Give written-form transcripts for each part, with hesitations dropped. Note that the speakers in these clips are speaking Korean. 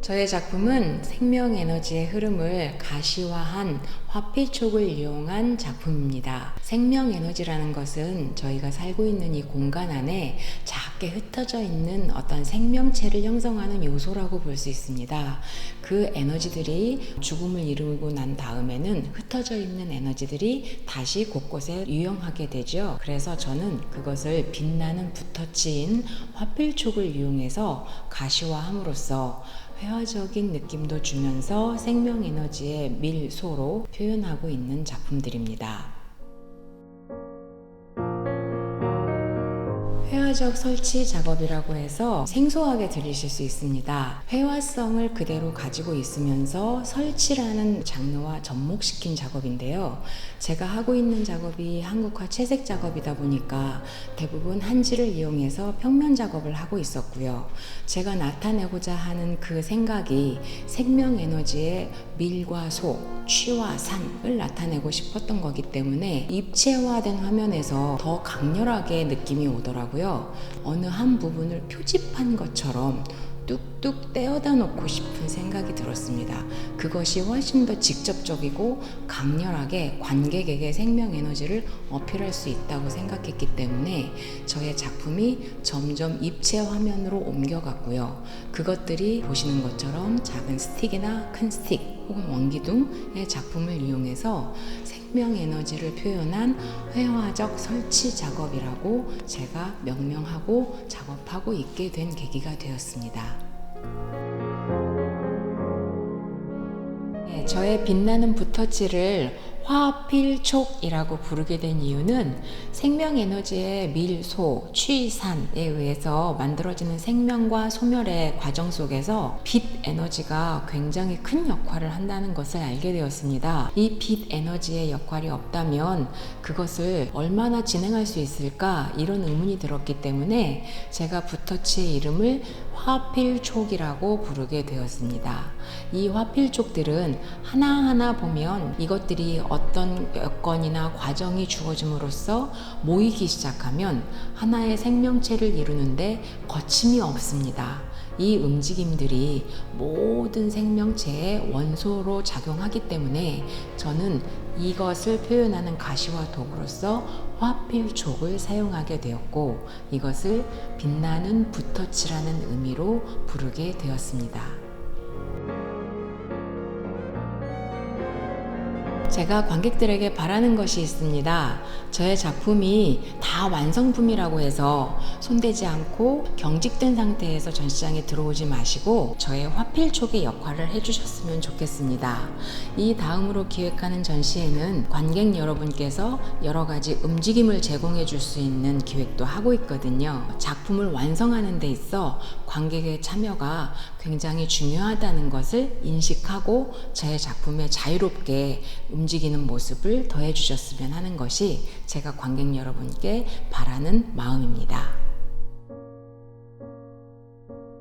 저의 작품은 생명 에너지의 흐름을 가시화한 화필촉을 이용한 작품입니다. 생명 에너지라는 것은 저희가 살고 있는 이 공간 안에 작게 흩어져 있는 어떤 생명체를 형성하는 요소라고 볼 수 있습니다. 그 에너지들이 죽음을 이루고 난 다음에는 흩어져 있는 에너지들이 다시 곳곳에 유영하게 되죠. 그래서 저는 그것을 빛나는 붓터치인 화필촉을 이용해서 가시화함으로써 회화적인 느낌도 주면서 생명 에너지의 밀소로 표현하고 있는 작품들입니다. 회화적 설치 작업이라고 해서 생소하게 들리실 수 있습니다. 회화성을 그대로 가지고 있으면서 설치라는 장르와 접목시킨 작업인데요. 제가 하고 있는 작업이 한국화 채색 작업이다 보니까 대부분 한지를 이용해서 평면 작업을 하고 있었고요. 제가 나타내고자 하는 그 생각이 생명 에너지의 밀과 소, 취와 산을 나타내고 싶었던 거기 때문에 입체화된 화면에서 더 강렬하게 느낌이 오더라고요. 어느 한 부분을 표집한 것처럼 뚝뚝 떼어다 놓고 싶은 생각이 들었습니다. 그것이 훨씬 더 직접적이고 강렬하게 관객에게 생명 에너지를 어필할 수 있다고 생각했기 때문에 저의 작품이 점점 입체 화면으로 옮겨갔고요. 그것들이 보시는 것처럼 작은 스틱이나 큰 스틱 혹은 원기둥의 작품을 이용해서 생명 에너지를 표현한 회화적 설치 작업이라고 제가 명명하고 작업하고 있게 된 계기가 되었습니다. 저의 빛나는 붓터치를 화필촉이라고 부르게 된 이유는 생명 에너지의 밀, 소, 취, 산에 의해서 만들어지는 생명과 소멸의 과정 속에서 빛 에너지가 굉장히 큰 역할을 한다는 것을 알게 되었습니다. 이 빛 에너지의 역할이 없다면 그것을 얼마나 진행할 수 있을까 이런 의문이 들었기 때문에 제가 붓터치의 이름을 화필촉이라고 부르게 되었습니다. 이 화필촉들은 하나하나 보면 이것들이 어떤 여건이나 과정이 주어짐으로써 모이기 시작하면 하나의 생명체를 이루는데 거침이 없습니다. 이 움직임들이 모든 생명체의 원소로 작용하기 때문에 저는 이것을 표현하는 가시화 도구로서 화필촉을 사용하게 되었고 이것을 빛나는 붓터치라는 의미로 부르게 되었습니다. 제가 관객들에게 바라는 것이 있습니다. 저의 작품이 다 완성품이라고 해서 손대지 않고 경직된 상태에서 전시장에 들어오지 마시고 저의 화필촉의 역할을 해주셨으면 좋겠습니다. 이 다음으로 기획하는 전시회는 관객 여러분께서 여러 가지 움직임을 제공해 줄 수 있는 기획도 하고 있거든요. 작품을 완성하는 데 있어 관객의 참여가 굉장히 중요하다는 것을 인식하고 저의 작품에 자유롭게 움직이는 모습을 더해 주셨으면 하는 것이 제가 관객 여러분께 바라는 마음입니다.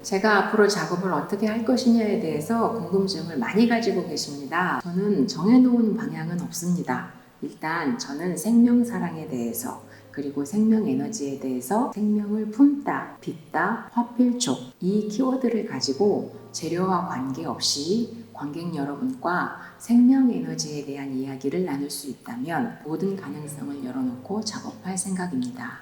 제가 앞으로 작업을 어떻게 할 것이냐에 대해서 궁금증을 많이 가지고 계십니다. 저는 정해놓은 방향은 없습니다. 일단 저는 생명사랑에 대해서 그리고 생명 에너지에 대해서 생명을 품다, 빚다, 화필촉 이 키워드를 가지고 재료와 관계없이 관객 여러분과 생명 에너지에 대한 이야기를 나눌 수 있다면 모든 가능성을 열어놓고 작업할 생각입니다.